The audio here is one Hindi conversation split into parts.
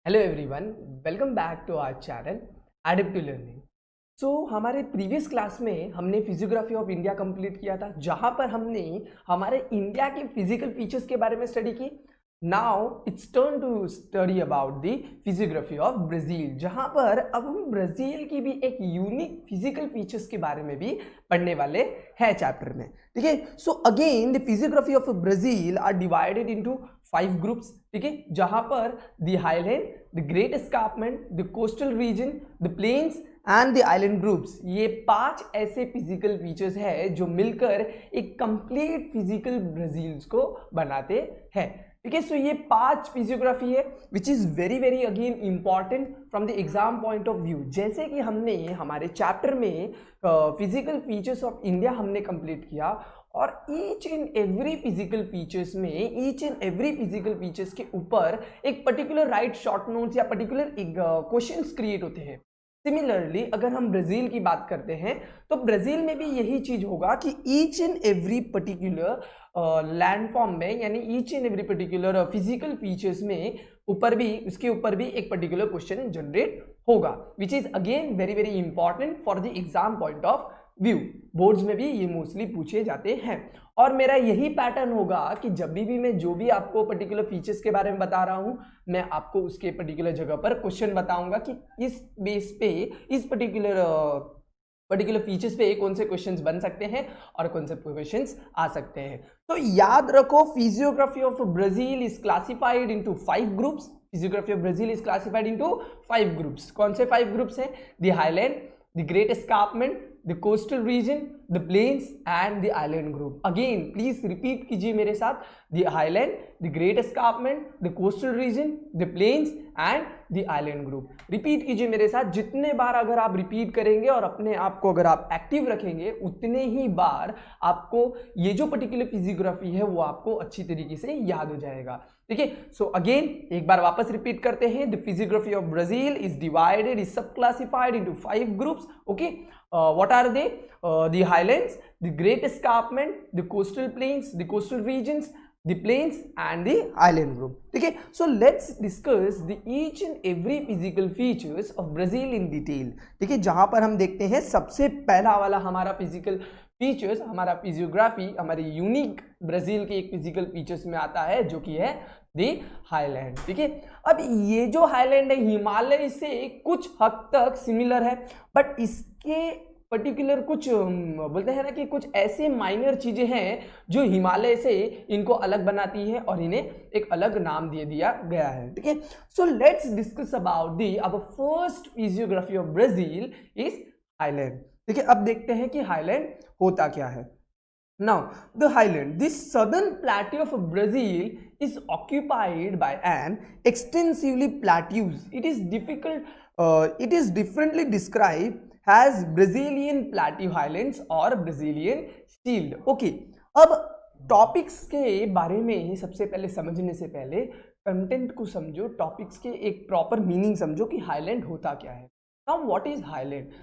Hello everyone, welcome back to our channel adapt to learning. So हमारे प्रीवियस क्लास में हमने फिजियोग्राफी ऑफ इंडिया कंप्लीट किया था, जहां पर हमने हमारे इंडिया के फिजिकल फीचर्स के बारे में स्टडी की। Now it's turn to study about the physiography of Brazil, जहां पर अब हम ब्राज़ील की भी एक यूनिक फिजिकल फीचर्स के बारे में भी पढ़ने वाले हैं चैप्टर में। ठीक है, so again the physiography of Brazil are divided into 5 groups. ठीक है, जहां पर the highland, the great escarpment, the coastal region, the plains and the island groups, ये 5 ऐसे फिजिकल फीचर्स है जो मिलकर एक कंप्लीट फिजिकल ब्राज़ील को बनाते हैं। ठीक है, सो ये 5 फिजियोग्राफी है which is very very again important from the exam point of view. जैसे कि हमने हमारे चैप्टर में फिजिकल फीचर्स ऑफ इंडिया हमने कंप्लीट किया, और each and every physical features में each and every physical features के ऊपर एक पर्टिकुलर राइट शॉर्ट नोट्स या पर्टिकुलर क्वेश्चंस क्रिएट होते हैं। सिमिलरली अगर हम ब्राज़ील की बात करते हैं तो ब्राज़ील में भी यही चीज होगा कि each and every particular landform में, यानी each and every particular physical features में ऊपर भी, उसके ऊपर भी एक पर्टिकुलर क्वेश्चन जनरेट होगा, विच is again very very important for the exam point of view. Boards में भी ये मोस्टली पूछे जाते हैं, और मेरा यही पैटर्न होगा कि जब भी मैं जो भी आपको पर्टिकुलर फीचर्स के बारे में बता रहा हूं, मैं आपको उसके पर्टिकुलर जगह पर क्वेश्चन बताऊंगा कि इस बेस पे, इस पर्टिकुलर फीचर्स पे कौन से क्वेश्चंस बन सकते हैं और कौन से क्वेश्चंस आ सकते हैं। तो याद रखो, physiography of Brazil is classified into 5 groups. Physiography of Brazil is classified into 5 groups. कौन से 5 ग्रुप्स हैं? The highland, the great escarpment, the coastal region, the plains and the island group. Again please repeat कीजिए मेरे साथ, the highland, the great escarpment, the coastal region, the plains and the island group. Repeat कीजिए मेरे साथ। जितने बार अगर आप रिपीट करेंगे और अपने आप को अगर आप एक्टिव रखेंगे, उतने ही बार आपको ये जो पर्टिकुलर फिजियोग्राफी है वो आपको अच्छी तरीके से याद हो जाएगा। ठीक है, सो अगेन एक बार वापस रिपीट करते हैं। The physiography of Brazil is divided, is sub classified into 5 groups. Okay, what are they? The highlands, the great escarpment, the coastal plains, the coastal regions, the plains and the island group. ठीक है, so let's discuss the each and every physical features of Brazil in detail. ठीक है, जहां पर हम देखते हैं सबसे पहला वाला हमारा फिजिकल फीचर्स, हमारा फिजियोग्राफी हमारी यूनिक ब्राज़ील के एक फिजिकल फीचर्स में आता है, जो कि है दी हाईलैंड। ठीक है, अब ये जो हाईलैंड है हिमालय से कुछ हद तक सिमिलर है, बट इसके पर्टिकुलर कुछ बोलते हैं ना कि कुछ ऐसे माइनर चीजें हैं जो हिमालय से इनको अलग बनाती है और इन्हें एक अलग नाम दे दिया गया है। ठीक है, so let's discuss about the अब first physiography of Brazil is highland. ठीक है, अब देखते हैं कि हाईलैंड होता क्या है। Now, the highland, this southern plateau of Brazil is occupied by an extensively plateaus. It is differently described as Brazilian Plateau Highlands or Brazilian Shield. Okay, अब टॉपिक्स के बारे में सबसे पहले समझने से पहले कंटेंट को समझो, टॉपिक्स के एक प्रॉपर मीनिंग समझो कि हाईलैंड होता क्या है। Now, what is highland?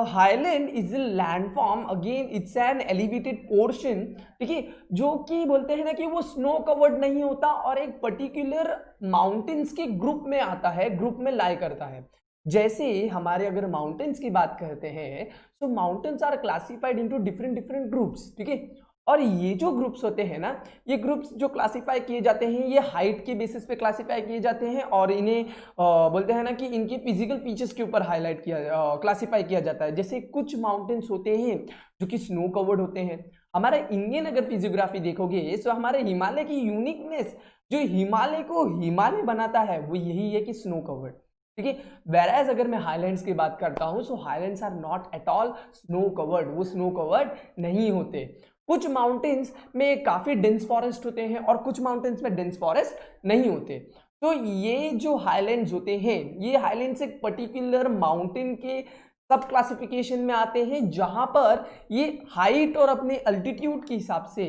Highland is a landform, again it's an elevated portion, ठीक है, जो कि बोलते हैं ना कि वो स्नो कवर्ड नहीं होता और एक पर्टिकुलर माउंटेन्स के ग्रुप में आता है, ग्रुप में लाई करता है। जैसे हमारे अगर माउंटेन्स की बात करते हैं तो mountains are classified into different different groups. ठीक है, और ये जो ग्रुप्स होते हैं ना, ये ग्रुप्स जो क्लासिफाई किए जाते हैं ये हाइट के बेसिस पे क्लासिफाई किए जाते हैं, और इन्हें बोलते हैं ना कि इनके फिजिकल फीचर्स के ऊपर हाईलाइट किया क्लासिफाई किया जाता है। जैसे कुछ माउंटेन्स होते हैं जो कि स्नो कवर्ड होते हैं। हमारा इंडियन अगर फिजियोग्राफी देखोगे तो हमारे हिमालय की यूनिकनेस, जो हिमालय को हिमालय बनाता है, वो यही है कि स्नो कवर्ड। ठीक है, वेराज अगर मैं हाईलैंड्स की बात करता हूं, so highlands are not at all snow covered, वो स्नो कवर्ड नहीं होते। कुछ माउंटेन्स में काफी डेंस फॉरेस्ट होते हैं और कुछ माउंटेन्स में डेंस फॉरेस्ट नहीं होते। तो ये जो हाईलैंड्स होते हैं, ये हाईलैंड्स एक पर्टिकुलर माउंटेन के सब क्लासिफिकेशन में आते हैं, जहां पर ये हाइट और अपने अल्टीट्यूड के हिसाब से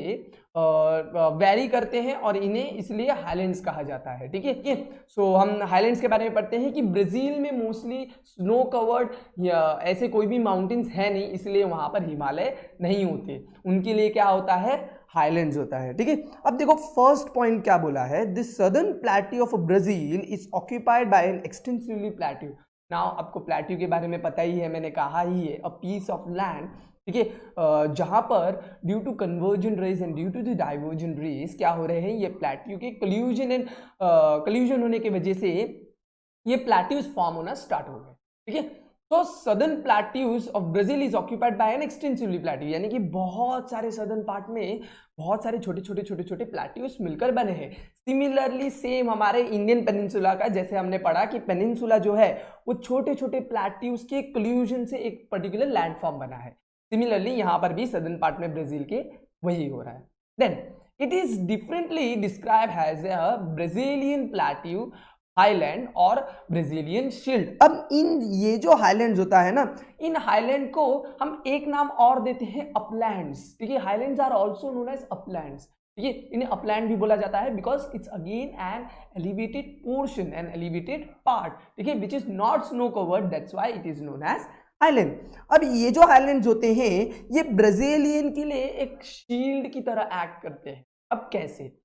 वैरी करते हैं और इन्हें इसलिए हाईलैंड्स कहा जाता है। ठीक है, सो हम हाईलैंड्स के बारे में पढ़ते हैं कि ब्राज़ील में मोस्टली स्नो कवर्ड या ऐसे कोई भी माउंटेन्स है नहीं, इसलिए वहां पर हिमालय नहीं होते। उनके लिए क्या होता है? हाईलैंड्स होता है, ठीक है। अब देखो फर्स्ट पॉइंट क्या बोला है, this southern plateau of Brazil is occupied by an extensively plateau. Now आपको प्लेट्यू के बारे में पता ही है, मैंने कहा ही है, अ पीस ऑफ लैंड, ठीक है, जहां पर due to convergence rays and due to the divergence rays क्या हो रहे हैं, ये प्लेट्यू के कल्यूजन होने की वजह से ये प्लेट्यूज फॉर्म होना स्टार्ट हो गए, ठीक है। तो southern plateaus of Brazil is occupied by an extensively plateau, यानी कि बहुत सारे सदर्न पार्ट में बहुत सारे छोटे छोटे प्लेट्यूज मिलकर बने हैं। सिमिलरली सेम हमारे इंडियन पेनिनसुला का, जैसे हमने पढ़ा कि पेनिनसुला जो है वो छोटे छोटे प्लेट्यूज के क्लूजन से एक पर्टिकुलर लैंडफॉर्म बना है। सिमिलरली यहाँ पर भी सदर्न पार्ट में ब्राजील के वही हो रहा है। Then it is differently describe as a Brazilian plateau, highland और ब्राजीलियन शील्ड। अब इन ये जो हाईलैंड्स होता है ना, इन हाईलैंड को हम एक नाम और देते हैं अपलैंड्स, ठीक है। Highlands are also known as uplands, ठीक है। इन्हें अपलैंड भी बोला जाता है because it's again an elevated portion, an elevated part, ठीक है, which is not snow covered, that's why it is known as highland. अब ये जो हाईलैंड्स होते हैं ये ब्राजीलियन के लिए एक शील्ड की तरह एक्ट करते हैं। अब कैसे?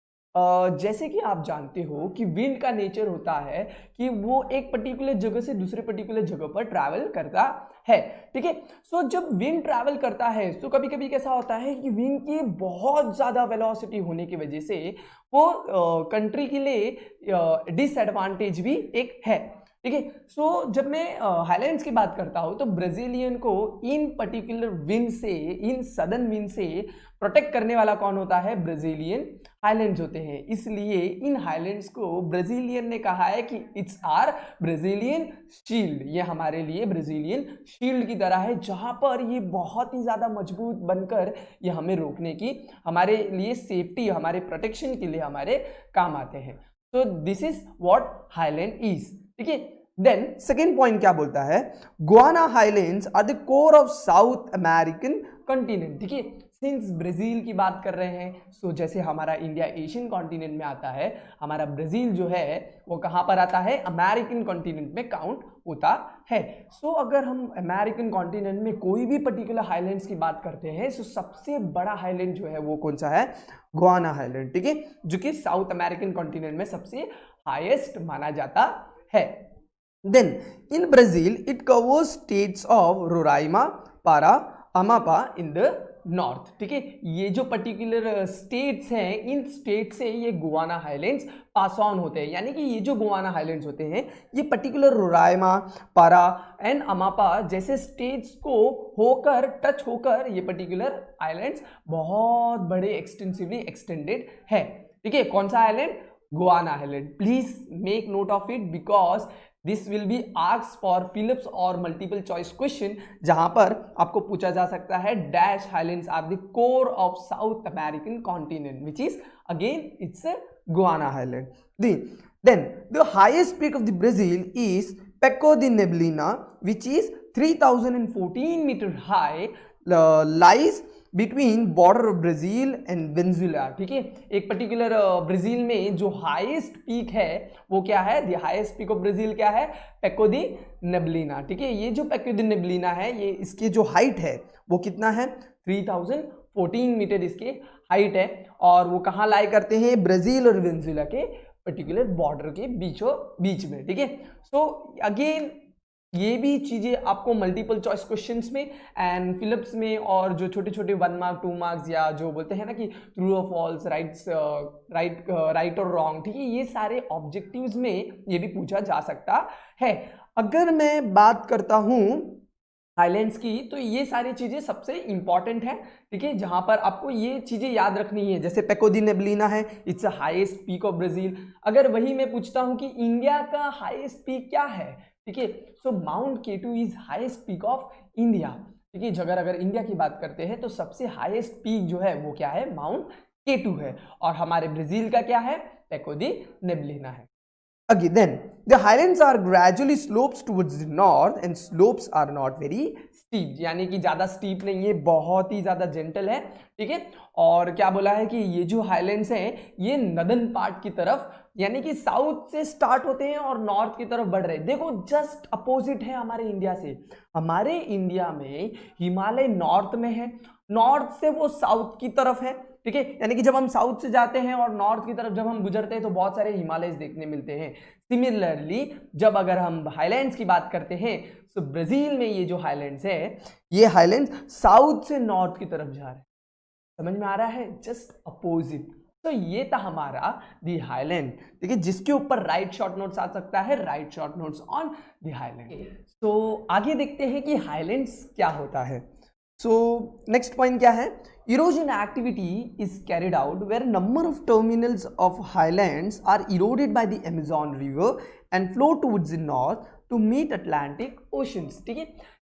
जैसे कि आप जानते हो कि विंड का नेचर होता है कि वो एक पर्टिकुलर जगह से दूसरे पर्टिकुलर जगह पर ट्रैवल करता है, ठीक है। सो जब विंड ट्रैवल करता है तो कभी कभी कैसा होता है कि विंड की बहुत ज़्यादा वेलोसिटी होने की वजह से वो कंट्री के लिए डिसएडवांटेज भी एक है, ठीक है। सो जब मैं हाईलैंड्स की बात करता हूँ तो ब्राजीलियन को इन पर्टिकुलर विंड से, इन सदर्न विंड से प्रोटेक्ट करने वाला कौन होता है? ब्राजीलियन हाईलैंड्स होते हैं। इसलिए इन हाईलैंड्स को ब्राजीलियन ने कहा है कि इट्स आर ब्राजीलियन शील्ड, ये हमारे लिए ब्राजीलियन शील्ड की तरह है, जहां पर ये बहुत ही ज्यादा मजबूत बनकर ये हमें रोकने की, हमारे लिए सेफ्टी, हमारे प्रोटेक्शन के लिए हमारे काम आते हैं। So this is what highland is, ठीक है। देन सेकेंड पॉइंट क्या बोलता है, Guiana highlands are the core of South American continent, ठीक है। सिंस ब्राजील की बात कर रहे हैं, सो जैसे हमारा इंडिया एशियन कॉन्टिनेंट में आता है, हमारा ब्राजील जो है वो कहाँ पर आता है? अमेरिकन कॉन्टिनेंट में काउंट होता है। सो अगर हम अमेरिकन कॉन्टिनेंट में कोई भी पर्टिकुलर हाईलैंड्स की बात करते हैं, सो सबसे बड़ा हाईलैंड जो है वो कौन सा है? गुआना हाईलैंड, ठीक है, जो कि साउथ अमेरिकन कॉन्टिनेंट में सबसे हाईएस्ट माना जाता है। Then in Brazil it covers states of Roraima, Pará, Amapá in the north, ठीक है। ये जो पर्टिकुलर स्टेट्स हैं, इन स्टेट से ये गुआना हाईलैंड्स पास ऑन होते हैं, यानी कि ये जो गुआना हाईलैंड्स होते हैं ये पर्टिकुलर रोराइमा, पारा एंड अमापा जैसे स्टेट्स को होकर, टच होकर ये पर्टिकुलर आइलैंड्स बहुत बड़े एक्सटेंसिवली एक्सटेंडेड है, ठीक है। कौन सा island? Guiana island. Please make note of it because this will be asked for fill ups और मल्टीपल चॉइस क्वेश्चन, जहां पर आपको पूछा जा सकता है dash highlands are the core of South American continent, which is again it's Guiana highland. Then the highest peak of the Brazil is Pico de Neblina, which is 3014 meter high, lies between border of Brazil and Venezuela, ठीक है। एक पर्टिकुलर ब्राजील में जो हाईएस्ट पीक है वो क्या है? The highest peak of Brazil क्या है? पिको दी नेब्लिना, ठीक है। ये जो पिको दी नेब्लिना है, ये इसकी जो हाइट है वो कितना है? 3014 मीटर इसकी हाइट है, और वो कहाँ लाई करते हैं? ब्राजील और वेनेजुएला के पर्टिकुलर बॉर्डर के बीच में, ठीक है। सो अगेन ये भी चीज़ें आपको मल्टीपल चॉइस क्वेश्चंस में एंड फिलिप्स में, और जो छोटे छोटे 1 मार्क 2 मार्क्स या जो बोलते हैं ना कि ट्रू और फॉल्स, राइट और रॉन्ग, ठीक है, ये सारे ऑब्जेक्टिव्स में ये भी पूछा जा सकता है। अगर मैं बात करता हूँ हाईलैंड्स की, तो ये सारी चीज़ें सबसे इंपॉर्टेंट है, ठीक है, जहां पर आपको ये चीज़ें याद रखनी है। जैसे पिको दी नेब्लिना है, it's a highest peak of Brazil. अगर वही मैं पूछता हूं कि इंडिया का हाईएस्ट पीक क्या है, ठीक है, so mount K two is highest peak of India, ठीक है। अगर इंडिया की बात करते हैं तो सबसे हाईएस्ट पीक जो है वो क्या है? माउंट केटू है। और हमारे ब्राजील का क्या है? पिको दी नेब्लिना है। Again, then the highlands are gradually slopes towards the north and slopes are not very steep, यानी कि ज़्यादा स्टीप नहीं है, बहुत ही ज़्यादा जेंटल है, ठीक है। और क्या बोला है कि ये जो हाईलैंड्स हैं ये नदर्न पार्ट की तरफ, यानी कि साउथ से स्टार्ट होते हैं और नॉर्थ की तरफ बढ़ रहे हैं। देखो जस्ट अपोजिट है हमारे इंडिया से। हमारे इंडिया में हिमालय नॉर्थ में है, नॉर्थ से वो साउथ की तरफ है, ठीक है, यानी कि जब हम साउथ से जाते हैं और नॉर्थ की तरफ जब हम गुजरते हैं तो बहुत सारे हिमालयस देखने मिलते हैं। सिमिलरली जब अगर हम हाईलैंड्स की बात करते हैं तो ब्राजील में ये जो हाईलैंड्स है, ये हाईलैंड्स साउथ से नॉर्थ की तरफ जा रहे हैं। समझ में आ रहा है? Just opposite. तो ये था हमारा दी हाईलैंड, ठीक है, जिसके ऊपर राइट शॉर्ट नोट्स आ सकता है, right short notes on the highland. तो आगे देखते हैं कि हाईलैंड्स क्या होता है। सो नेक्स्ट पॉइंट क्या है? Erosion activity is carried out where number of terminals of highlands are eroded by the Amazon river and flow towards the north to meet Atlantic oceans. ठीक है,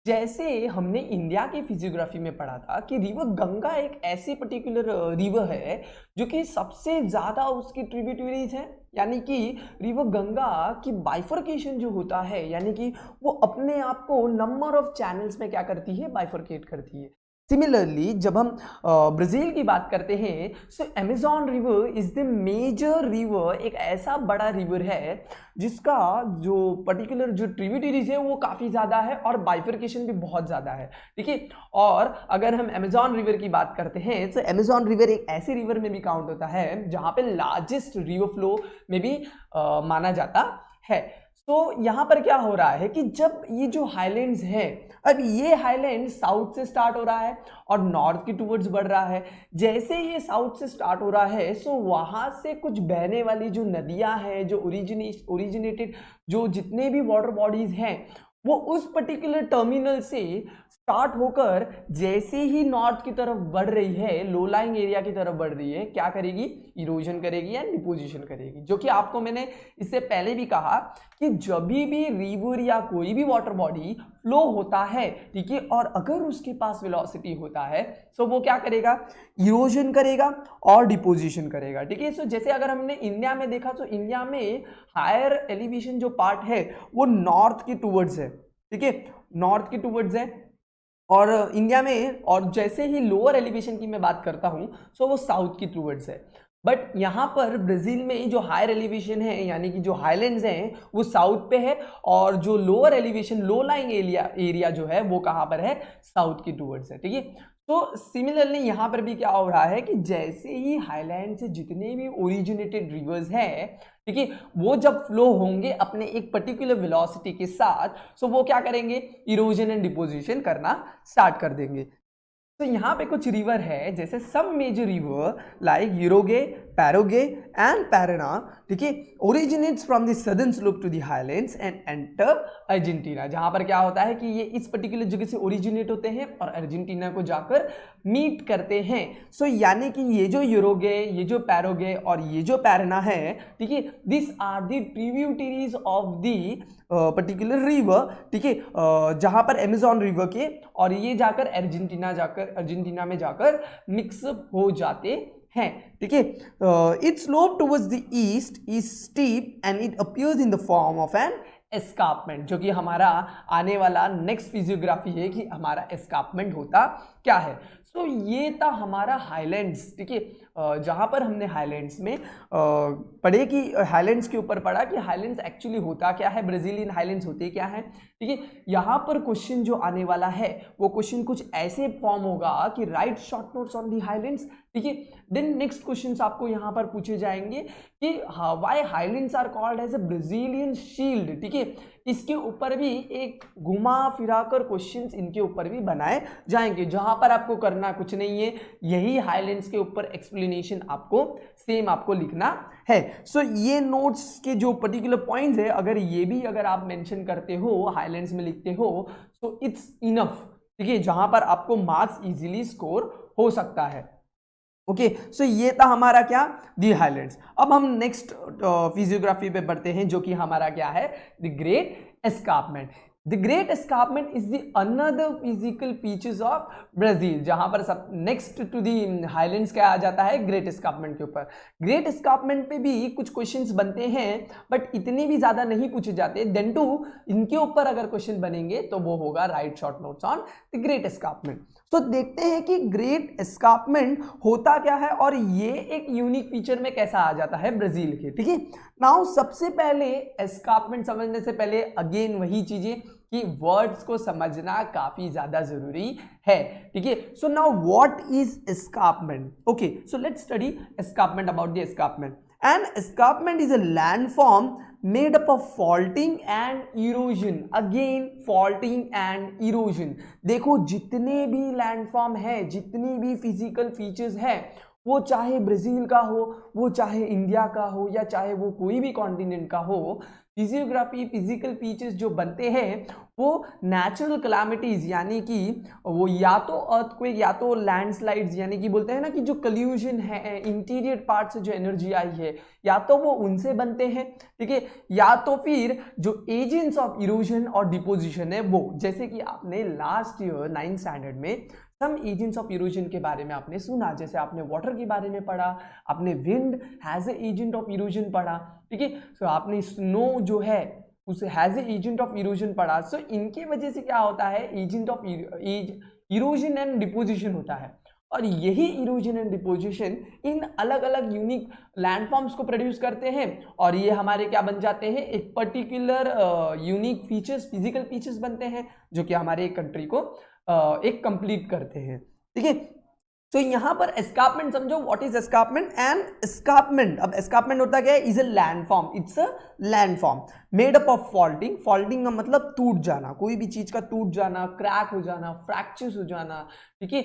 जैसे हमने इंडिया की फिजियोग्राफी में पढ़ा था कि रिवर गंगा एक ऐसी पर्टिकुलर रिवर है जो कि सबसे ज़्यादा उसकी ट्रिब्यूटरीज हैं, यानी कि रिवर गंगा की बाइफर्केशन जो होता है, यानी कि वो अपने आप को नंबर ऑफ चैनल्स में क्या करती है, बाइफर्केट करती है। सिमिलरली जब हम ब्राज़ील की बात करते हैं, so Amazon river is the major river, एक ऐसा बड़ा रिवर है जिसका जो पर्टिकुलर जो ट्रिब्यूटरीज है वो काफ़ी ज़्यादा है और बाइफर्केशन भी बहुत ज़्यादा है। ठीक है, और अगर हम अमेज़न रिवर की बात करते हैं तो अमेज़न रिवर एक ऐसे रिवर में भी काउंट होता है जहाँ पे लार्जेस्ट रिवर फ्लो में भी माना जाता है। तो यहाँ पर क्या हो रहा है कि जब ये जो हाईलैंड्स है, अब ये हाईलैंड साउथ से स्टार्ट हो रहा है और नॉर्थ की टूवर्ड्स बढ़ रहा है। जैसे ये साउथ से स्टार्ट हो रहा है सो वहाँ से कुछ बहने वाली जो नदियाँ हैं, जो ओरिजिनेटेड जो जितने भी वाटर बॉडीज हैं वो उस पर्टिकुलर टर्मिनल से स्टार्ट होकर जैसे ही नॉर्थ की तरफ बढ़ रही है, लो लाइंग एरिया की तरफ बढ़ रही है, क्या करेगी, इरोजन करेगी या डिपोजिशन करेगी। जो कि आपको मैंने इससे पहले भी कहा कि जब भी रिवर या कोई भी वाटर बॉडी फ्लो होता है, ठीक है, और अगर उसके पास वेलोसिटी होता है तो वो क्या करेगा, इरोजन करेगा और डिपोजिशन करेगा। ठीक है, सो जैसे अगर हमने इंडिया में देखा तो इंडिया में हायर एलिवेशन जो पार्ट है वो नॉर्थ की टूवर्ड्स है। ठीक है, नॉर्थ की टूवर्ड्स है और इंडिया में, और जैसे ही लोअर एलिवेशन की मैं बात करता हूँ सो वो साउथ की टूवर्ड्स है। बट यहाँ पर ब्राज़ील में जो हायर एलिवेशन है यानी कि जो हाईलैंड्स हैं वो साउथ पे है और जो lower elevation low lying area जो है वो कहाँ पर है, साउथ की टूवर्ड्स है। ठीक है, तो सिमिलरली यहाँ पर भी क्या हो रहा है कि जैसे ही हाईलैंड से जितने भी ओरिजिनेटेड रिवर्स हैं, ठीक है, वो जब फ्लो होंगे अपने एक पर्टिकुलर वेलोसिटी के साथ, सो वो क्या करेंगे, इरोजन एंड डिपोजिशन करना स्टार्ट कर देंगे। तो यहाँ पे कुछ रिवर है, जैसे सब major river like Uruguay, Paraguay and Parana, ठीक है, originates from the southern slope to the highlands and enter Argentina. जहाँ पर क्या होता है कि ये इस पर्टिकुलर जगह से ओरिजिनेट होते हैं और अर्जेंटीना को जाकर मीट करते हैं। सो यानी कि ये जो यूरोगे, ये जो पैरोगे और ये जो पैराना है, ठीक है, this are the tributaries of the particular river, ठीक है, जहाँ पर अमेज़न रिवर के, और ये जाकर अर्जेंटीना में जाकर मिक्स हो जाते हैं। ठीक है, it's slope towards the east is steep and it appears in the form of an escarpment, जो कि हमारा आने वाला नेक्स्ट फिजियोग्राफी है कि हमारा एस्कार्पमेंट होता क्या है। तो ये था हमारा हाईलैंड्स। ठीक है, जहाँ पर हमने हाईलैंड्स में पढ़े कि हाईलैंड्स के ऊपर पढ़ा कि हाईलैंड्स एक्चुअली होता क्या है, ब्राज़ीलियन हाईलैंड्स होते क्या है। ठीक है, यहाँ पर क्वेश्चन जो आने वाला है वो क्वेश्चन कुछ ऐसे फॉर्म होगा कि right short notes on the highlands. ठीक है, देन नेक्स्ट क्वेश्चंस आपको यहाँ पर पूछे जाएंगे कि why highlands are called as a Brazilian shield. ठीक है, इसके ऊपर भी एक घुमा फिरा कर क्वेश्चंस इनके ऊपर भी बनाए जाएंगे, जहां पर आपको करना कुछ नहीं है, यही हाईलैंड्स के ऊपर एक्सप्लेनेशन आपको सेम आपको लिखना है। सो ये नोट्स के जो पर्टिकुलर पॉइंट्स है, अगर ये भी अगर आप मेंशन करते हो, हाईलैंड्स में लिखते हो, सो इट्स इनफ। ठीक है, जहां पर आपको मार्क्स इजीली स्कोर हो सकता है। ओके, सो ये था हमारा क्या, दी हाईलैंड्स। अब हम नेक्स्ट फिजियोग्राफी पे बढ़ते हैं, जो कि हमारा क्या है, the great escarpment. The great escarpment is the another physical features of Brazil, जहां पर सब नेक्स्ट टू द हाईलैंड्स क्या आ जाता है, ग्रेट एस्कार्पमेंट के ऊपर। ग्रेट एस्कार्पमेंट पे भी कुछ क्वेश्चंस बनते हैं बट इतने भी ज्यादा नहीं पूछे जाते। देन टू इनके ऊपर अगर क्वेश्चन बनेंगे तो वो होगा write short notes on the great escarpment. So देखते हैं कि ग्रेट एस्कार्पमेंट होता क्या है और ये एक यूनिक फीचर में कैसा आ जाता है ब्राजील के। ठीक है, नाउ सबसे पहले एस्कार्पमेंट समझने से पहले अगेन वही चीजें कि वर्ड्स को समझना काफी ज्यादा जरूरी है। ठीक है, so now what is escarpment? Okay, so let's study escarpment, about the escarpment. An escarpment is a landform made up of faulting and erosion. Again faulting and erosion. देखो जितने भी लैंडफॉर्म है, जितनी भी फिजिकल फीचर्स है, वो चाहे ब्राजील का हो, वो चाहे इंडिया का हो, या चाहे वो कोई भी कॉन्टिनेंट का हो, फिजियोग्राफी फिजिकल फीचर्स जो बनते हैं वो नेचुरल कैलामिटीज यानी कि वो या तो अर्थक्वेक या तो लैंडस्लाइड्स, यानी कि बोलते हैं ना कि जो कल्यूजन है इंटीरियर पार्ट से जो एनर्जी आई है, या तो वो उनसे बनते हैं। ठीक है, या तो फिर जो एजेंट्स ऑफ इरोजन और डिपोजिशन है वो, जैसे कि आपने लास्ट ईयर 9th स्टैंडर्ड में सम एजेंट्स ऑफ इरोजन के बारे में आपने सुना, जैसे आपने वाटर के बारे में पढ़ा, आपने wind has a agent of erosion पढ़ा। ठीक है, सो आपने स्नो जो है उसे has a agent of erosion पढ़ा। सो इनके वजह से क्या होता है, agent of erosion and deposition होता है, और यही इरोजन एंड डिपोजिशन इन अलग अलग यूनिक लैंडफॉर्म्स को प्रोड्यूस करते हैं, और ये हमारे क्या बन जाते हैं, एक particular unique features, physical features बनते हैं जो कि हमारे कंट्री को एक कंप्लीट करते हैं। ठीक है, तो यहां पर एस्कार्पमेंट समझो, what is escarpment? And escarpment, अब एस्कार्पमेंट होता क्या है, is a landform, it's a landform made up of faulting. Faulting का मतलब टूट जाना, कोई भी चीज का टूट जाना, क्रैक हो जाना, फ्रैक्चर्स हो जाना। ठीक है,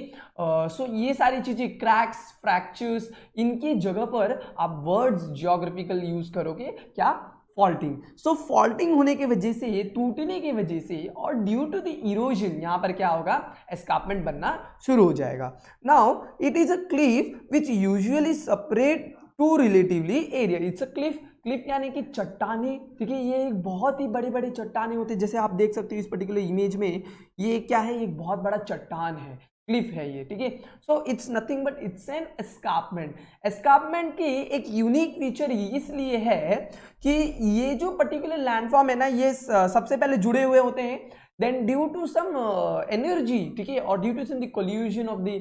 सो ये सारी चीजें क्रैक्स, फ्रैक्चर्स, इनकी जगह पर आप वर्ड्स ज्योग्राफिकल यूज करोगे, क्या? फॉल्टिंग। सो फॉल्टिंग होने की वजह से, टूटने की वजह से, और ड्यू टू द इरोजन यहां पर क्या होगा, एस्कार्पमेंट बनना शुरू हो जाएगा। Now it is a cliff which usually separate two relatively area. It's a cliff, cliff यानी कि चट्टाने। ठीक है, ये एक बहुत ही बड़े बड़े चट्टाने होते हैं, जैसे आप देख सकते हो इस पर्टिकुलर इमेज में, ये क्या है, एक बहुत बड़ा चट्टान है, क्लिफ है ये। ठीक है, so it's nothing but it's an escarpment. Escarpment की एक यूनिक फीचर इसलिए है कि ये जो पर्टिकुलर लैंडफॉर्म है ना, ये सबसे पहले जुड़े हुए होते हैं, then due to some energy, ठीक है, और due to some the collision of the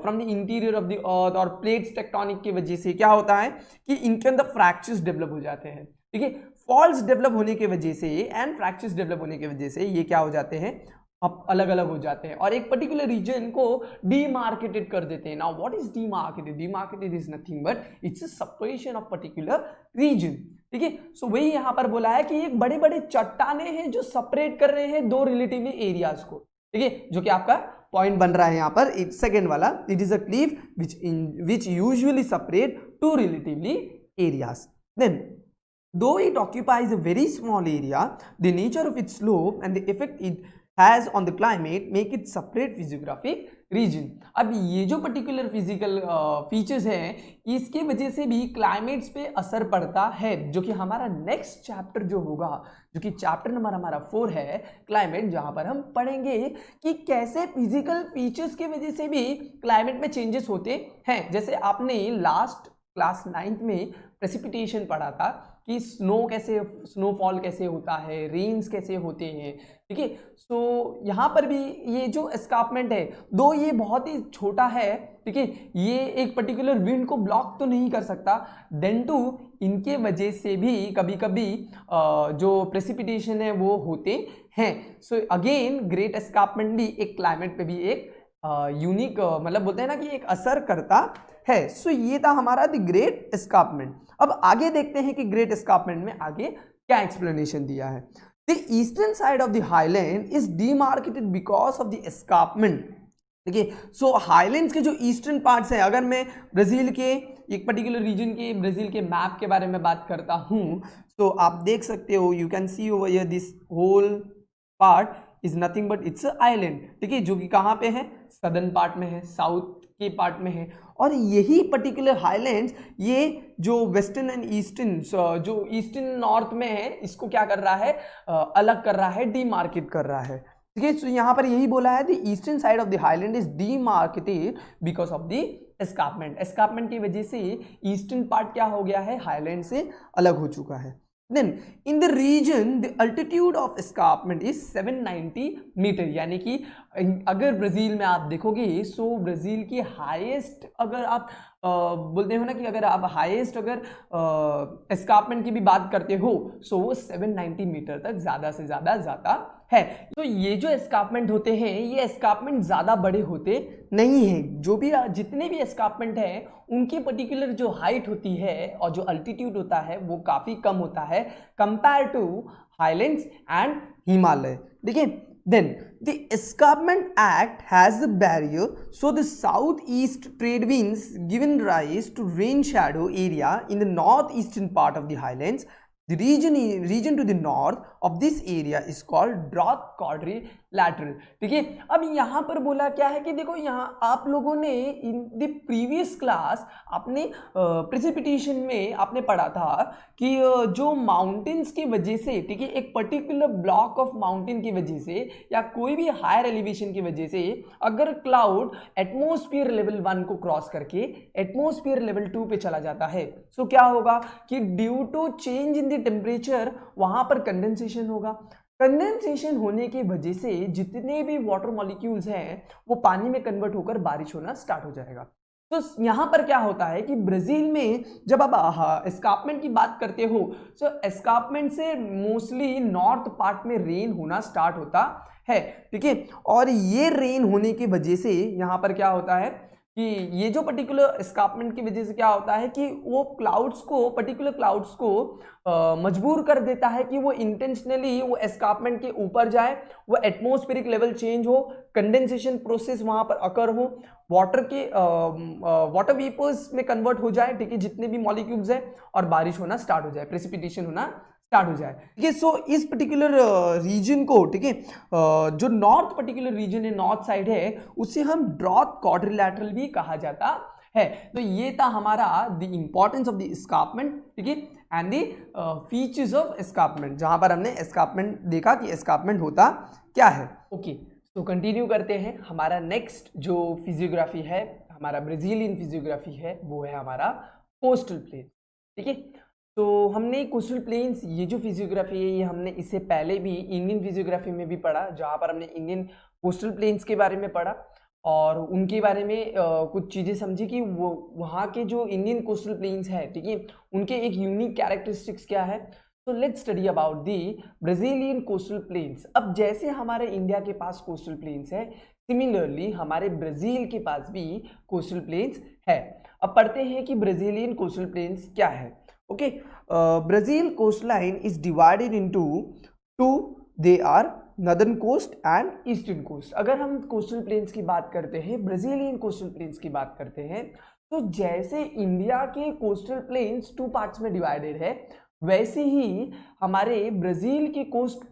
from the interior of the earth और प्लेट्स टेक्टोनिक की वजह से क्या होता है कि इनके अंदर फ्रैक्चर्स डेवलप हो जाते हैं। ठीक है, फॉल्ट्स डेवलप होने की वजह से एंड फ्रैक्चर्स डेवलप होने की वजह से ये क्या हो जाते हैं, अब अलग अलग हो जाते हैं, और एक पर्टिकुलर रीजन को डीमार्केटेड कर देते हैं। Now what is demarcated? Demarcated is nothing but it's a separation of particular region. ठीक है, सो वही यहां पर बोला है कि एक बड़े बड़े चट्टाने हैं जो सेपरेट कर रहे हैं दो रिलेटिवली एरियाज को। ठीक है, जो कि आपका पॉइंट बन रहा है यहां पर, सेकेंड वाला, it is a cliff which usually separate two relatively areas. Then though it occupies a very small area, the nature of its slope and the effect it has on the climate make it separate physiographic region। अब ये जो पर्टिकुलर फिजिकल फीचर्स हैं, इसके वजह से भी क्लाइमेट्स पे असर पड़ता है, जो कि हमारा नेक्स्ट चैप्टर जो होगा, जो कि चैप्टर नंबर हमारा 4 है क्लाइमेट, जहां पर हम पढ़ेंगे कि कैसे फिजिकल फीचर्स की वजह से भी क्लाइमेट में चेंजेस होते हैं। जैसे आपने लास्ट क्लास 9th में प्रेसिपिटेशन पढ़ा था कि स्नोफॉल कैसे होता है, रेन्स कैसे होते हैं। ठीक है, सो यहाँ पर भी ये जो एस्कार्पमेंट है, दो ये बहुत ही छोटा है, ठीक है, ये एक पर्टिकुलर विंड को ब्लॉक तो नहीं कर सकता, देन टू इनके वजह से भी कभी कभी जो प्रेसिपिटेशन है वो होते हैं। सो अगेन ग्रेट एस्कार्पमेंट भी एक क्लाइमेट पे भी एक यूनिक मतलब बोलते हैं ना कि एक असर करता है। सो ये था हमारा द ग्रेट एस्कार्पमेंट। अब आगे देखते हैं कि ग्रेट एस्कार्पमेंट में आगे क्या एक्सप्लेनेशन दिया है। The eastern side of the highland is demarcated because of the escarpment. देखिए, सो हाईलैंड्स के जो ईस्टर्न पार्ट्स हैं, अगर मैं ब्राजील के एक पर्टिकुलर रीजन के ब्राजील के मैप के बारे में बात करता हूं, तो आप देख सकते हो, you can see over here this whole part is nothing but it's island. ठीक है, जो कि कहाँ पे है, सदर्न पार्ट में है, साउथ के पार्ट में है, और यही पर्टिकुलर हाईलैंड्स ये जो वेस्टर्न एंड ईस्टर्न, जो ईस्टर्न नॉर्थ में है, इसको क्या कर रहा है, अलग कर रहा है, डीमार्केट कर रहा है। ठीक है, सो यहाँ पर यही बोला है the eastern side of the highland is demarcated because of the escarpment. Escarpment की वजह से ईस्टर्न पार्ट क्या हो गया है, हाईलैंड से अलग हो चुका है। Then in the region the altitude of escarpment is 790 metre, यानी कि अगर ब्राज़ील में आप देखोगे सो ब्राज़ील की हाईएस्ट, अगर आप बोलते हो ना कि अगर आप हाईएस्ट अगर एस्कार्पमेंट की भी बात करते हो सो वो 790 मीटर तक ज़्यादा से ज़्यादा जाता है। तो ये जो एस्कार्पमेंट होते हैं ये एस्कार्पमेंट ज़्यादा बड़े होते नहीं हैं, जो भी जितने भी एस्कार्पमेंट हैं उनकी पर्टिकुलर जो हाइट होती है और जो अल्टीट्यूड होता है वो काफ़ी कम होता है compare to highlands and Himalaya. देखिए, then the Escarpment Act has a barrier, so the southeast trade winds given rise to rain shadow area in the northeastern part of the highlands. The region to the north of this area is called drought quadrilateral। ठीक है, अब यहाँ पर बोला क्या है कि देखो यहाँ आप लोगों ने इन द प्रीवियस क्लास अपने प्रेसिपिटेशन में आपने पढ़ा था कि जो माउंटेन्स की वजह से, ठीक है, एक पर्टिकुलर ब्लॉक ऑफ माउंटेन की वजह से या कोई भी हायर एलिवेशन की वजह से अगर क्लाउड एटमॉस्फेयर लेवल 1 को क्रॉस करके एटमॉस्फेयर लेवल 2 पे चला जाता है तो क्या होगा कि due to change in the temperature वहां पर कंडेंसेशन होगा। कंडेंसेशन होने की वजह से जितने भी वाटर मॉलिक्यूल्स हैं वो पानी में कन्वर्ट होकर बारिश होना स्टार्ट हो जाएगा। तो यहाँ पर क्या होता है कि ब्राजील में जब आप एस्कार्पमेंट की बात करते हो तो एस्कार्पमेंट से मोस्टली नॉर्थ पार्ट में रेन होना स्टार्ट होता है, ठीक है, और ये रेन होने की वजह से यहाँ पर क्या होता है कि ये जो पर्टिकुलर एस्कार्पमेंट की वजह से क्या होता है कि वो क्लाउड्स को, पर्टिकुलर क्लाउड्स को मजबूर कर देता है कि वो इंटेंशनली वो एस्कार्पमेंट के ऊपर जाए, वो एटमॉस्फेरिक लेवल चेंज हो, कंडेंसेशन प्रोसेस वहां पर अकर हो, वाटर के वाटर वेपर्स में कन्वर्ट हो जाए, ठीक है, जितने भी मॉलिक्यूल्स हैं, और बारिश होना स्टार्ट हो जाए, प्रेसिपिटेशन होना स्टार्ट हो जाए। ठीक है, सो इस पर्टिकुलर रीजन को, ठीक है, जो नॉर्थ पर्टिकुलर रीजन है, नॉर्थ साइड है, उसे हम ड्रॉट क्वाड्रिलैटरल भी कहा जाता है। तो ये था हमारा the importance of the escarpment, ठीक है, and the features of escarpment, जहां पर हमने एस्कार्पमेंट देखा कि एस्कार्पमेंट होता क्या है। ओके, तो कंटिन्यू करते हैं। हमारा नेक्स्ट जो फिजियोग्राफी है, हमारा ब्राजीलियन फिजियोग्राफी है, वो है हमारा कोस्टल प्लेन। ठीक है, तो हमने कोस्टल प्लेन्स, ये जो फिजियोग्राफी है ये हमने इससे पहले भी इंडियन फिजियोग्राफी में भी पढ़ा, जहाँ पर हमने इंडियन कोस्टल प्लेन्स के बारे में पढ़ा और उनके बारे में कुछ चीज़ें समझी कि वो वहाँ के जो इंडियन कोस्टल प्लेन्स है, ठीक है, उनके एक यूनिक कैरेक्टरिस्टिक्स क्या है। तो let's study about the Brazilian coastal planes. अब जैसे हमारे इंडिया के पास कोस्टल प्लेन्स है, सिमिलरली हमारे ब्राज़ील के पास भी कोस्टल प्लेन्स है। अब पढ़ते हैं कि ब्राजीलियन कोस्टल प्लेन्स क्या है। Okay, Brazil coastline is divided into two. They are northern coast and eastern coast। अगर हम कोस्टल प्लेन्स की बात करते हैं, ब्राजीलियन कोस्टल प्लेन्स की बात करते हैं, तो जैसे इंडिया के कोस्टल प्लेन्स 2 पार्ट्स में डिवाइडेड है, वैसे ही हमारे ब्राजील के कोस्टल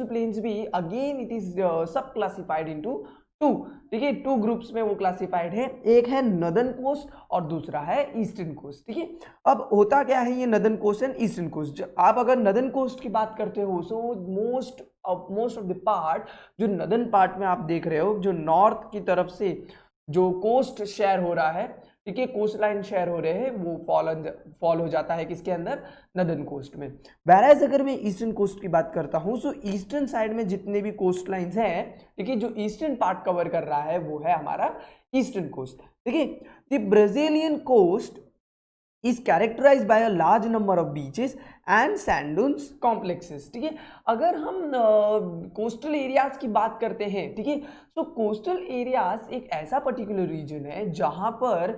प्लेन्स भी again it is sub classified into 2, ठीक है, 2 ग्रुप्स में वो क्लासिफाइड है। एक है नॉर्दर्न कोस्ट और दूसरा है ईस्टर्न कोस्ट। ठीक है, अब होता क्या है ये northern coast and eastern coast. आप अगर नॉर्दर्न कोस्ट की बात करते हो so most of the part, जो नॉर्दर्न पार्ट में आप देख रहे हो, जो नॉर्थ की तरफ से जो कोस्ट शेयर हो रहा है, ठीक है, कोस्ट लाइन शेयर हो रहे हैं, वो फॉल हो जाता है किसके अंदर, नॉर्दर्न कोस्ट में। वैराज अगर मैं ईस्टर्न कोस्ट की बात करता हूँ सो ईस्टर्न साइड में जितने भी कोस्ट लाइन्स हैं, ठीक है, जो ईस्टर्न पार्ट कवर कर रहा है वो है हमारा ईस्टर्न कोस्ट। ठीक है, the Brazilian coast is characterized by a large number of beaches and sand dunes complexes। ठीक है, अगर हम कोस्टल एरियाज की बात करते हैं, ठीक है, तो कोस्टल एरियाज एक ऐसा पर्टिकुलर रीजन है जहां पर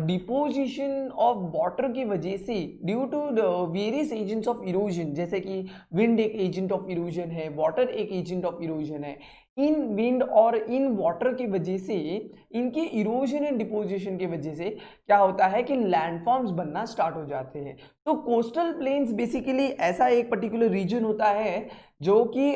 डिपोजिशन ऑफ वाटर की वजह से due to various agents of erosion, जैसे कि विंड एक एजेंट ऑफ इरोजन है, वाटर एक एजेंट ऑफ इरोजन है, इन विंड और इन वाटर की वजह से, इनके इरोजन एंड डिपोजिशन की वजह से क्या होता है कि लैंडफॉर्म्स बनना स्टार्ट हो जाते हैं। तो कोस्टल प्लेन्स बेसिकली ऐसा एक पर्टिकुलर रीजन होता है जो कि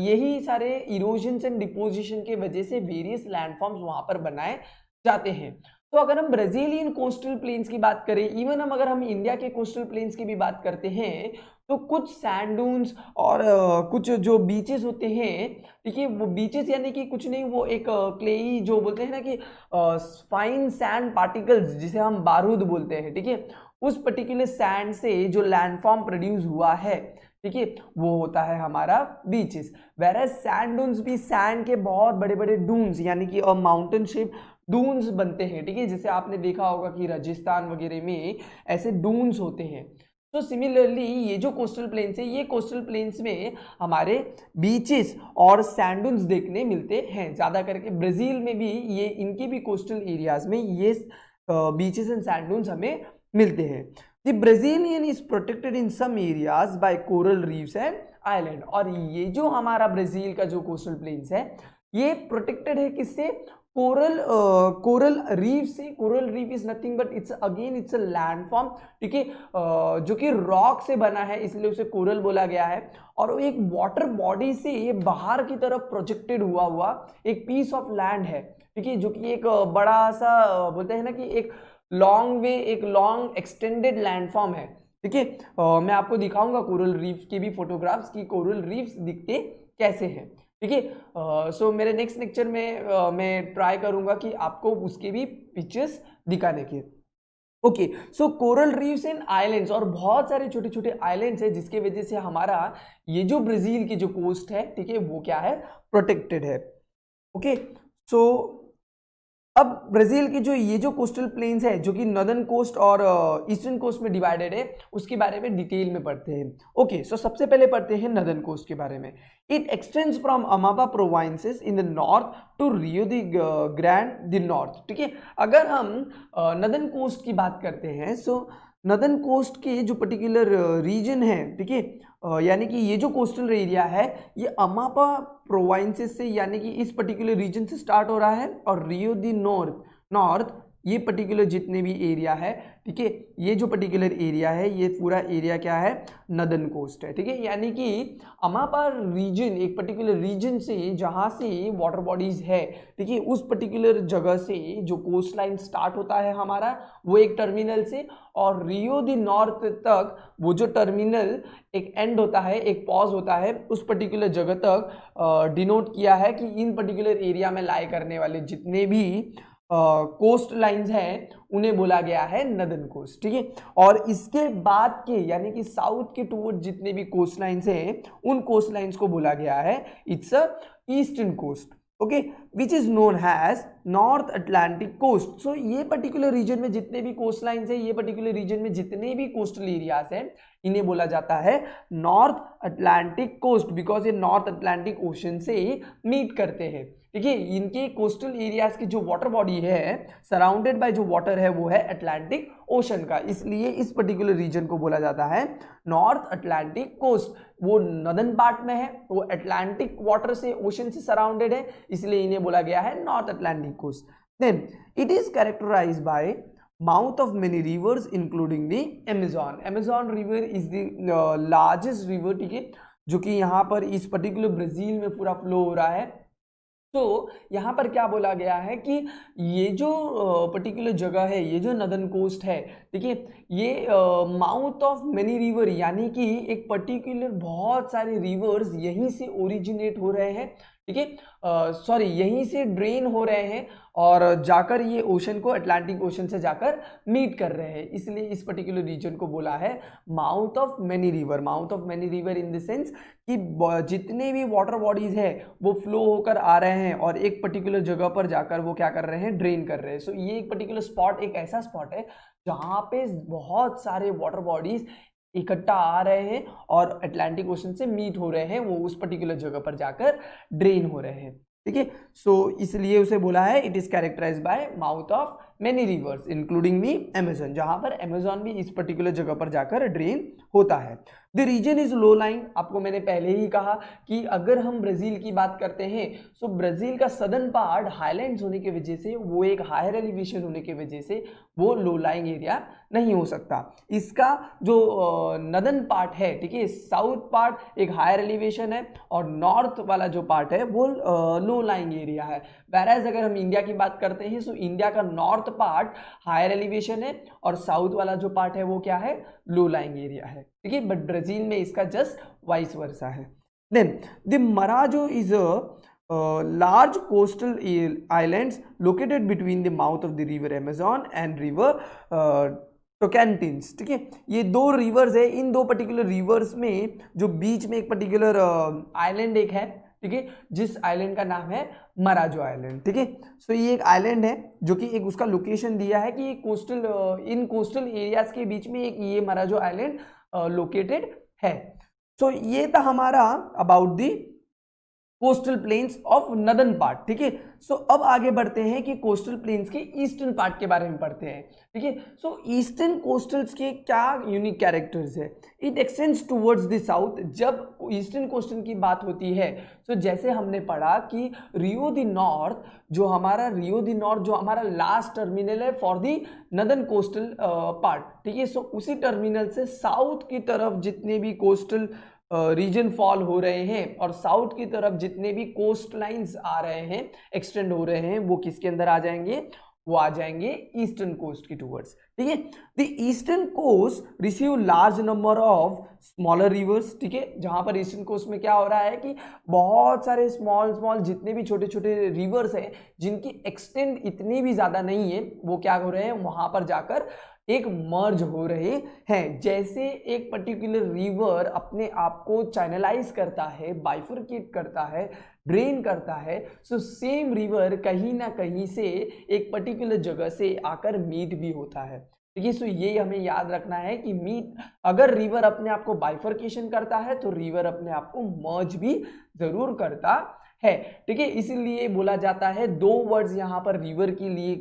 यही सारे इरोजन एंड डिपोजिशन के वजह से वेरियस लैंडफॉर्म्स वहां पर बनाए जाते हैं। तो अगर हम ब्राजीलियन कोस्टल प्लेन्स की बात करें, इवन अगर हम इंडिया के कोस्टल प्लेन्स की भी बात करते हैं, तो कुछ सैंड डून्स और कुछ जो बीचेस होते हैं, ठीक है, वो बीचेस यानी कि कुछ नहीं, वो एक क्लेई जो बोलते हैं ना कि फाइन सैंड पार्टिकल्स, जिसे हम बारूद बोलते हैं, ठीक है, उस पर्टिकुलर सैंड से जो लैंडफॉर्म प्रोड्यूस हुआ है, ठीक है, वो होता है हमारा बीचेस। वेरएज सैंड डून्स भी सैंड के बहुत बड़े बड़े डून्स यानी कि माउंटेन शेप डून्स बनते हैं, ठीक है, जैसे आपने देखा होगा कि राजस्थान वगैरह में ऐसे डून्स होते हैं। तो सिमिलरली ये जो कोस्टल प्लेन्स है, ये कोस्टल प्लेन्स में हमारे बीचेस और सैंडून्स देखने मिलते हैं। ज़्यादा करके ब्राज़ील में भी ये इनके भी कोस्टल एरियाज में ये बीचेस एंड सैंडून्स हमें मिलते हैं। The Brazilian is protected in some areas by coral reefs and island. और ये जो हमारा ब्राज़ील का जो कोस्टल प्लेन्स है ये प्रोटेक्टेड है किससे? कोरल रीफ से। Coral reef is nothing but it's again it's a landform, ठीक है, जो कि रॉक से बना है इसलिए उसे कोरल बोला गया है। और वो एक वाटर बॉडी से ये बाहर की तरफ प्रोजेक्टेड हुआ एक पीस ऑफ लैंड है, ठीक है, जो कि एक बड़ा सा बोलते हैं ना कि एक लॉन्ग वे, एक लॉन्ग एक्सटेंडेड लैंडफॉर्म है, ठीक है। मैं आपको दिखाऊंगा कोरल रीफ के भी फोटोग्राफ्स की कोरल रीफ्स दिखते कैसे हैं, ठीक है। सो मेरे नेक्स्ट लेक्चर में मैं ट्राई करूंगा कि आपको उसके भी पिक्चर्स दिखाने के। Okay, so coral reefs and islands, और बहुत सारे छोटे छोटे आइलैंड्स है जिसके वजह से हमारा ये जो ब्राजील की जो कोस्ट है, ठीक है, वो क्या है? प्रोटेक्टेड है। ओके, सो अब ब्राजील की जो ये जो कोस्टल प्लेन्स है जो कि नॉर्दर्न कोस्ट और ईस्टर्न कोस्ट में डिवाइडेड है, उसके बारे में डिटेल में पढ़ते हैं। ओके, सो सबसे पहले पढ़ते हैं नॉर्दर्न कोस्ट के बारे में। It extends from Amapa provinces in the north to Rio de Grande de north, ठीक है। अगर हम नॉर्दर्न कोस्ट की बात करते हैं, सो नॉर्दर्न कोस्ट के जो पर्टिकुलर रीजन है, ठीक है, यानी कि ये जो कोस्टल एरिया है ये अमापा प्रोविंसेस से यानी कि इस पर्टिकुलर रीजन से स्टार्ट हो रहा है, और रियो दी नॉर्थ ये पर्टिकुलर जितने भी एरिया है, ठीक है, ये जो पर्टिकुलर एरिया है ये पूरा एरिया क्या है? नॉर्दर्न कोस्ट है, ठीक है। यानी कि अमापा रीजन एक पर्टिकुलर रीजन से जहाँ से वाटर बॉडीज है, ठीक है, उस पर्टिकुलर जगह से जो कोस्ट लाइन स्टार्ट होता है हमारा वो एक टर्मिनल से, और रियो दी नॉर्थ तक वो जो टर्मिनल एक एंड होता है, एक पॉज होता है, उस पर्टिकुलर जगह तक डिनोट किया है कि इन पर्टिकुलर एरिया में लाई करने वाले जितने भी कोस्ट लाइंस हैं उन्हें बोला गया है नॉर्दर्न कोस्ट, ठीक है। और इसके बाद के यानी कि साउथ के टूवर्ड जितने भी कोस्ट लाइंस हैं उन कोस्ट लाइंस को बोला गया है it's a eastern coast, okay, which is known as north Atlantic coast. So ये पर्टिकुलर रीजन में जितने भी कोस्ट लाइंस है, ये पर्टिकुलर रीजन में जितने भी कोस्टल एरियाज हैं, इन्हें बोला जाता है नॉर्थ अटलांटिक कोस्ट, बिकॉज ये नॉर्थ अटलांटिक ओशन से मीट करते हैं, ठीक है। इनके कोस्टल एरियाज की जो वाटर बॉडी है सराउंडेड बाय जो वाटर है वो है अटलांटिक ओशन का, इसलिए इस पर्टिकुलर रीजन को बोला जाता है नॉर्थ अटलांटिक कोस्ट। वो नॉर्दर्न पार्ट में है, वो अटलांटिक वाटर से ओशन से सराउंडेड है, इसलिए इन्हें बोला गया है North Atlantic coast. Then it is characterized by mouth of many rivers including the Amazon. Amazon river is the largest river, ठीक है, जो कि यहाँ पर इस पर्टिकुलर ब्राजील में पूरा फ्लो हो रहा है। तो यहाँ पर क्या बोला गया है कि ये जो पर्टिकुलर जगह है, ये जो नॉर्दर्न कोस्ट है, ठीक है, ये माउथ ऑफ मेनी रिवर यानी कि एक पर्टिकुलर बहुत सारे रिवर्स यहीं से ओरिजिनेट हो रहे हैं, ठीक है, सॉरी यहीं से ड्रेन हो रहे हैं और जाकर ये ओशन को अटलांटिक ओशन से जाकर मीट कर रहे हैं, इसलिए इस पर्टिकुलर रीजन को बोला है mouth of many river. Mouth of many river in the sense कि जितने भी वाटर बॉडीज है वो फ्लो होकर आ रहे हैं और एक पर्टिकुलर जगह पर जाकर वो क्या कर रहे हैं? ड्रेन कर रहे हैं। सो ये एक पर्टिकुलर स्पॉट एक ऐसा स्पॉट है जहाँ पे बहुत सारे वाटर बॉडीज इकट्ठा आ रहे हैं और अटलांटिक ओशन से मीट हो रहे हैं, वो उस पर्टिकुलर जगह पर जाकर ड्रेन हो रहे हैं, ठीक है। सो इसलिए उसे बोला है it is characterized by mouth of many rivers including the Amazon, जहां पर अमेजन भी इस पर्टिकुलर जगह पर जाकर ड्रेन होता है। The region is low line, आपको मैंने पहले ही कहा कि अगर हम ब्राजील की बात करते हैं तो ब्राजील का सदर्न पार्ट हाईलैंड्स होने की वजह से, वो एक हायर एलिवेशन होने की वजह से वो लो लाइंग एरिया नहीं हो सकता। इसका जो नॉर्दर्न पार्ट है, ठीक है, साउथ पार्ट एक हायर एलिवेशन है और नॉर्थ वाला जो पार्ट है वो लो लाइंग एरिया है। वैराज अगर हम इंडिया की बात करते हैं तो इंडिया का नॉर्थ पार्ट हायर एलिवेशन है और साउथ वाला जो पार्ट है वो क्या है? लो लाइंग एरिया है, ठीक है। बट ब्राजील में इसका जस्ट वाइस वर्सा है। Then the Marajo is a large coastal islands located between the mouth of the river Amazon and river टोकैंटिन्स, ठीक है। ये दो रिवर्स है, इन दो पर्टिकुलर रिवर्स में जो बीच में एक पर्टिकुलर आइलैंड एक है, ठीक है, जिस आइलैंड का नाम है मराजो आइलैंड, ठीक है। सो ये एक आइलैंड है जो कि एक उसका लोकेशन दिया है कि ये कोस्टल इन कोस्टल एरियाज के बीच में एक ये मराजो आइलैंड लोकेटेड है। सो ये था हमारा about the coastal planes of northern part, ठीक है। सो अब आगे बढ़ते हैं कि कोस्टल प्लेन्स के ईस्टर्न पार्ट के बारे में पढ़ते हैं, ठीक है। सो ईस्टर्न कोस्टल्स के क्या यूनिक कैरेक्टर्स है, it extends towards the south. जब ईस्टर्न कोस्टल की बात होती है तो जैसे हमने पढ़ा कि रियो द नॉर्थ, जो हमारा लास्ट टर्मिनल है for the northern coastal part, ठीक है। सो उसी टर्मिनल से साउथ की तरफ जितने भी कोस्टल रीजन फॉल हो रहे हैं और साउथ की तरफ जितने भी कोस्ट लाइन्स आ रहे हैं, एक्सटेंड हो रहे हैं, वो किसके अंदर आ जाएंगे, वो आ जाएंगे ईस्टर्न कोस्ट की टूवर्ड्स, ठीक है। The eastern coast receive large number of smaller rivers, ठीक है। जहां पर ईस्टर्न कोस्ट में क्या हो रहा है कि बहुत सारे स्मॉल जितने भी छोटे छोटे रिवर्स हैं जिनकी एक्सटेंड इतनी भी ज्यादा नहीं है, वो क्या हो रहे हैं, वहां पर जाकर एक मर्ज हो रहे हैं। जैसे एक पर्टिकुलर रिवर अपने आप को चैनलाइज करता है, बाइफरकेट करता है, ड्रेन करता है, सो सेम रिवर कहीं ना कहीं से एक पर्टिकुलर जगह से आकर मीट भी होता है, ठीक है। सो ये हमें याद रखना है कि मीट, अगर रिवर अपने आप को बाइफरकेशन करता है तो रिवर अपने आप को मर्ज भी जरूर करता है, ठीक है। इसीलिए बोला जाता है, दो वर्ड्स यहाँ पर रिवर के लिए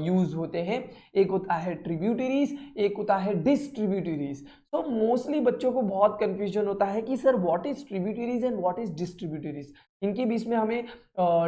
यूज होते हैं, एक होता है ट्रिब्यूटरीज, एक होता है डिस्ट्रीब्यूटरीज। तो मोस्टली बच्चों को बहुत कंफ्यूजन होता है कि sir what is tributaries and what is distributaries, इनके बीच में हमें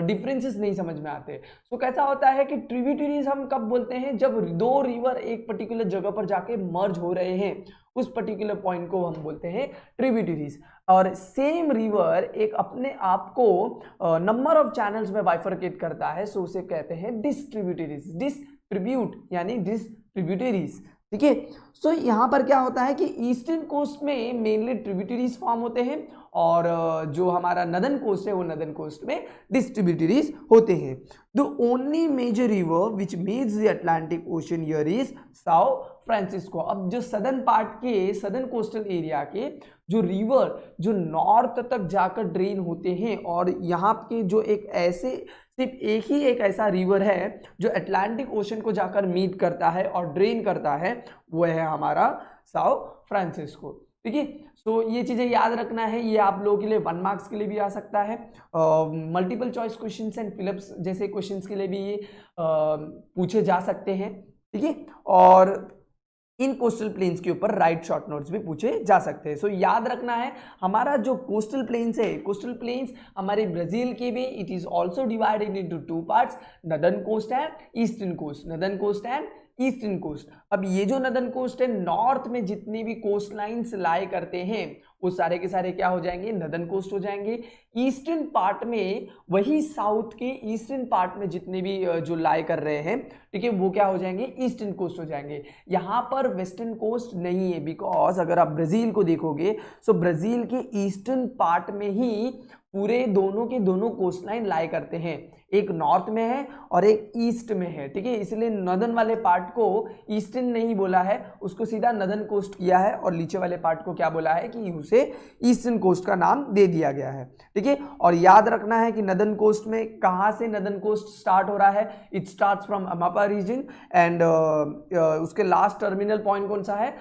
डिफरेंसेस नहीं समझ में आते। सो कैसा होता है कि ट्रिब्यूटरीज हम कब बोलते हैं, जब दो रिवर एक पर्टिकुलर जगह पर जाके मर्ज हो रहे हैं, उस पर्टिकुलर पॉइंट को हम बोलते हैं ट्रिब्यूटरीज। और सेम रिवर एक अपने आप को नंबर ऑफ चैनल्स में बाइफरकेट करता है, सो उसे कहते हैं डिस्ट्रीब्यूटरीज, डिस्ट्रीब्यूट यानी डिस्ट्रीब्यूटरीज, ठीक है। सो यहाँ पर क्या होता है कि ईस्टर्न कोस्ट में मेनली ट्रिब्यूटरीज फॉर्म होते हैं और जो हमारा नदर्न कोस्ट है वो नदर्न कोस्ट में डिस्ट्रीब्यूटरीज होते हैं। The only major river which meets the Atlantic ocean here is Sao Francisco. अब जो सदर्न पार्ट के, सदर्न कोस्टल एरिया के जो रिवर जो नॉर्थ तक जाकर ड्रेन होते हैं, और यहाँ के जो एक ऐसे सिर्फ एक ही एक ऐसा रिवर है जो अटलांटिक ओशन को जाकर मीट करता है और ड्रेन करता है, वो है हमारा साओ फ्रांसिस्को, ठीक है। सो ये चीजें याद रखना है, ये आप लोगों के लिए 1 मार्क्स के लिए भी आ सकता है, multiple choice questions and fill ups जैसे क्वेश्चंस के लिए भी ये पूछे जा सकते हैं, ठीक है। और इन कोस्टल प्लेन्स के ऊपर राइट शॉर्ट नोट्स भी पूछे जा सकते हैं। सो याद रखना है, हमारा जो कोस्टल प्लेन्स है, कोस्टल प्लेन्स हमारे ब्राजील के भी, it is also divided into 2 parts, northern coast and eastern coast, northern coast and eastern coast. अब ये जो नदर्न कोस्ट है, नॉर्थ में जितने भी कोस्ट लाइन्स लाई करते हैं वो सारे के सारे क्या हो जाएंगे, नदर्न कोस्ट हो जाएंगे। ईस्टर्न पार्ट में वही साउथ के ईस्टर्न पार्ट में जितने भी जो लाई कर रहे हैं, ठीक है, वो क्या हो जाएंगे, ईस्टर्न कोस्ट हो जाएंगे। यहाँ पर वेस्टर्न कोस्ट नहीं है, बिकॉज अगर आप ब्राजील को देखोगे सो ब्राजील के ईस्टर्न पार्ट में ही पूरे दोनों के दोनों कोस्ट लाइन लाई करते हैं, एक नॉर्थ में है और एक ईस्ट में है, ठीक है। इसलिए नॉर्दर्न वाले पार्ट को ईस्टर्न नहीं बोला है, उसको सीधा नॉर्दर्न कोस्ट किया है, और नीचे वाले पार्ट को क्या बोला है कि उसे ईस्टर्न कोस्ट का नाम दे दिया गया है, ठीक है। और याद रखना है कि नॉर्दर्न कोस्ट में कहाँ से नॉर्दर्न कोस्ट स्टार्ट हो रहा है, it starts from Amapa region and उसके लास्ट टर्मिनल पॉइंट कौन सा है,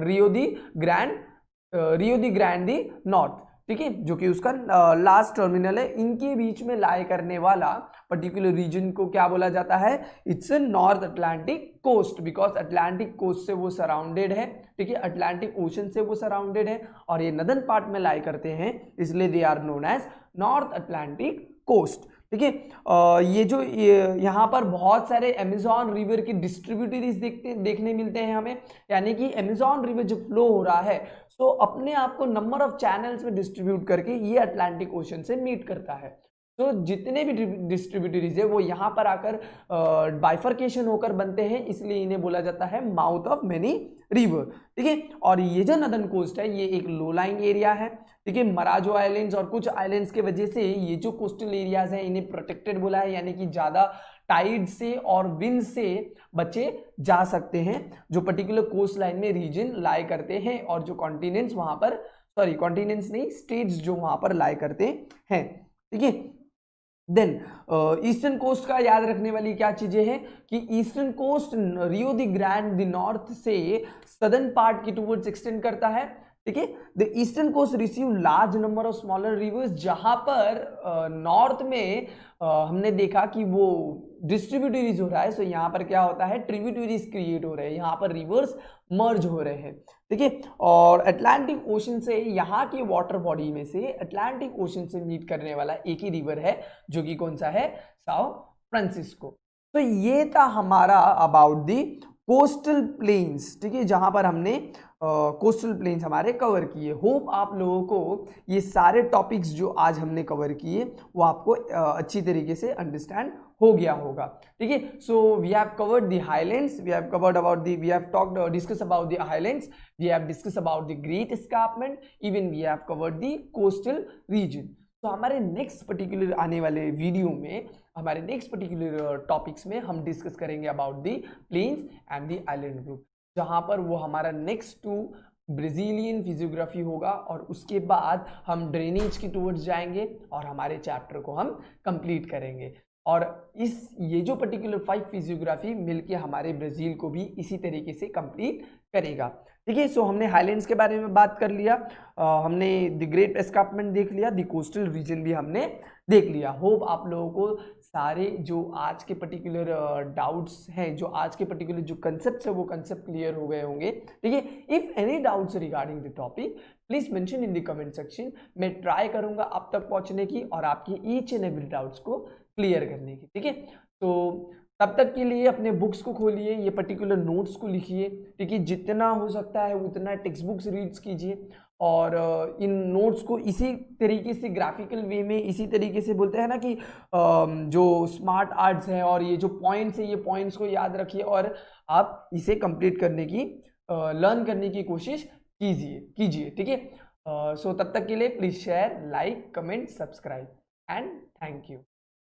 रियो दी ग्रैंड दी नॉर्थ, ठीक है, जो कि उसका लास्ट टर्मिनल है। इनके बीच में लाई करने वाला पर्टिकुलर रीजन को क्या बोला जाता है, it's a North Atlantic coast, because Atlantic coast से वो सराउंडेड है, ठीक है, अटलांटिक ओशन से वो सराउंडेड है, और ये नदर्न पार्ट में लाई करते हैं, इसलिए they are known as North Atlantic coast, ठीक है। ये जो यहाँ पर बहुत सारे अमेज़न रिवर की डिस्ट्रीब्यूटरीज देखने मिलते हैं हमें, यानी कि अमेज़न रिवर जो फ्लो हो रहा है सो अपने आप को नंबर ऑफ चैनल्स में डिस्ट्रीब्यूट करके ये अटलांटिक ओशन से मीट करता है। तो जितने भी डिस्ट्रीब्यूटरीज है वो यहाँ पर आकर बाइफरकेशन होकर बनते हैं, इसलिए इन्हें बोला जाता है माउथ ऑफ मेनी रिवर, ठीक है। और ये जो नदर्न कोस्ट है ये एक लो लाइंग एरिया है, ठीक है। मराजो आइलैंड्स और कुछ आइलैंड्स के वजह से ये जो कोस्टल एरियाज हैं इन्हें प्रोटेक्टेड बोला है, यानी कि ज्यादा टाइड से और विंड से बचे जा सकते हैं जो पर्टिकुलर कोस्ट लाइन में रीजन लाई करते हैं, और जो कॉन्टिनेंट्स वहां पर, सॉरी कॉन्टिनेंट्स नहीं, स्टेट्स जो वहां पर लाई करते हैं, ठीक है। देन ईस्टर्न कोस्ट का याद रखने वाली क्या चीजें हैं कि eastern coast Rio de Grande de North से सदर्न पार्ट की टुवर्ड्स एक्सटेंड करता है, ठीक है। The eastern coast receive large number of smaller rivers, जहां पर नॉर्थ में हमने देखा कि वो डिस्ट्रीब्यूटरीज हो रहा है, सो यहाँ पर क्या होता है, ट्रिब्यूटरीज क्रिएट हो रहे हैं, यहाँ पर रिवर्स मर्ज हो रहे हैं, ठीक है। और अटलांटिक ओशन से, यहाँ की वाटर बॉडी में से अटलांटिक ओशन से मीट करने वाला एक ही रिवर है जो कि कौन सा है, साओ फ्रांसिस्को। तो ये था हमारा अबाउट दी कोस्टल प्लेन्स, ठीक है, जहां पर हमने कोस्टल प्लेन्स हमारे कवर किए। होप आप लोगों को ये सारे टॉपिक्स जो आज हमने कवर किए वो आपको अच्छी तरीके से अंडरस्टैंड हो गया होगा, ठीक है। So we have covered the highlands, we have covered about the, we have talked discuss about the highlands, we have discuss about the great escarpment, even we have covered the coastal region. तो हमारे नेक्स्ट पर्टिकुलर आने वाले वीडियो में, हमारे नेक्स्ट पर्टिकुलर टॉपिक्स में हम डिस्कस करेंगे about the plains and the island group, जहां पर वो हमारा नेक्स्ट टू ब्राजीलियन फिजियोग्राफी होगा, और उसके बाद हम ड्रेनेज की टूवर्ड्स जाएंगे और हमारे चैप्टर को हम कंप्लीट करेंगे। और ये जो पर्टिकुलर 5 फिजियोग्राफी मिलके हमारे ब्राजील को भी इसी तरीके से कंप्लीट करेगा, ठीक है। सो हमने हाईलैंड्स के बारे में बात कर लिया, हमने द ग्रेट एस्कार्पमेंट देख लिया, द कोस्टल रीजन भी हमने देख लिया। होप आप लोगों को सारे जो आज के पर्टिकुलर डाउट्स हैं, जो आज के पर्टिकुलर जो कंसेप्ट है वो कंसेप्ट क्लियर हो गए होंगे, ठीक है। If any doubts regarding the topic please mention in the comment section. मैं ट्राई करूंगा आप तक पहुंचने की और आपकी ईच एंड एवरी डाउट्स को क्लियर करने की, ठीक है। तो तब तक के लिए अपने बुक्स को खोलिए, ये पर्टिकुलर नोट्स को लिखिए, ठीक है। जितना हो सकता है उतना टेक्स्ट बुक्स रीड्स कीजिए, और इन नोट्स को इसी तरीके से ग्राफिकल वे में, इसी तरीके से बोलते हैं ना कि जो स्मार्ट आर्ट्स है और ये जो पॉइंट्स है, ये पॉइंट्स को याद रखिए और आप इसे कंप्लीट करने की, लर्न करने की कोशिश कीजिए, ठीक है। सो तब तक के लिए please share, like, comment, subscribe and thank you.